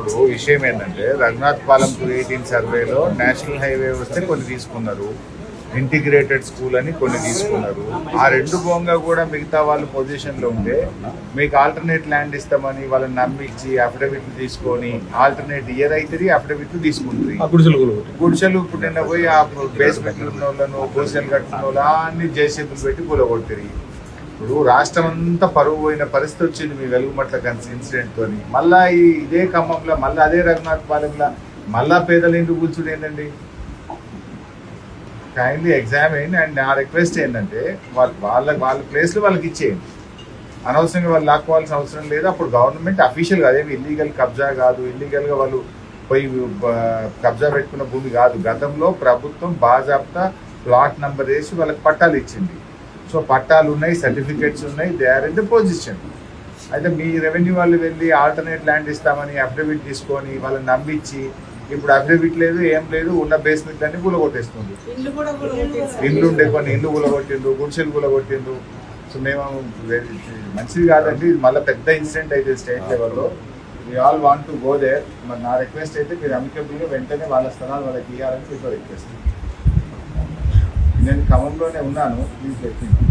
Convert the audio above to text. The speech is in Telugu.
ఇప్పుడు విషయం ఏంటంటే రఘునాథ్ పాలెం 218 సర్వేలో నేషనల్ హైవే వస్తే కొన్ని తీసుకున్నారు, ఇంటిగ్రేటెడ్ స్కూల్ అని కొన్ని తీసుకున్నారు. ఆ రెండు బోంగా కూడా మిగతా వాళ్ళు పొజిషన్లో ఉంటే మీకు ఆల్టర్నేట్ ల్యాండ్ ఇస్తామని వాళ్ళని నమ్మించి అఫిడవిట్లు తీసుకొని ఆల్టర్నేట్ ఇయర్ అవుతుంది అఫిడవిట్లు తీసుకుంటుంది. గుడిసెలు ఇప్పుడు నిన్న పోయి ఆ బేస్మెంట్లు ఉన్న వాళ్ళను గుడిసెలు కట్టుకున్న వాళ్ళు అన్ని జేసీబీలు పెట్టి కూలగొడుతుంది. ఇప్పుడు రాష్ట్రం అంతా పరువు పోయిన పరిస్థితి వచ్చింది మీ వెలుగుమట్ల ఇన్సిడెంట్ తోని. మళ్ళా ఇదే ఖమ్మంలో మళ్ళీ అదే రఘునాథ్ పాలెంలో మళ్ళా పేదలు ఎందుకు కూర్చుడు ఏంటండి? Kindly examine. అండ్ నా రిక్వెస్ట్ ఏంటంటే వాళ్ళ ప్లేస్లో వాళ్ళకి ఇచ్చేయండి. అనవసరంగా వాళ్ళు లాక్కోవాల్సిన అవసరం లేదు. అప్పుడు గవర్నమెంట్ అఫీషియల్గా అదేమి ఇల్లీగల్ కబ్జా కాదు, ఇల్లీగల్గా వాళ్ళు పోయి కబ్జా పెట్టుకున్న భూమి కాదు. గతంలో ప్రభుత్వం బాజాబ్తా ప్లాట్ నెంబర్ వేసి వాళ్ళకి పట్టాలు ఇచ్చింది. సో పట్టాలు ఉన్నాయి, సర్టిఫికేట్స్ ఉన్నాయి, they are in the position. అయితే మీ రెవెన్యూ వాళ్ళు వెళ్ళి ఆల్టర్నేట్ ల్యాండ్ ఇస్తామని అఫిడవిట్ తీసుకొని వాళ్ళని నమ్మించి ఇప్పుడు అఫిడవిట్ లేదు, ఏం లేదు, ఉన్న బేస్మెంట్ అన్ని కూలగొట్టేస్తుంది. ఇల్లు ఉండే కొన్ని ఇల్లు కూలగొట్టిండ్రు, గుడిసెలు కూలగొట్టిండ్రు. సో మేము మంచిది కాదండి, ఇది మళ్ళీ పెద్ద ఇన్సిడెంట్ అయితే స్టేట్ లెవెల్లో. We all want to go there. మరి నా రిక్వెస్ట్ అయితే మీరు అమికబుల్గా వెంటనే వాళ్ళ స్థలాలు వాళ్ళకి ఇవ్వాలని మీకు రిక్వెస్ట్. నేను ఖమ్మంలోనే ఉన్నాను, ప్లీజ్ చెప్పింది.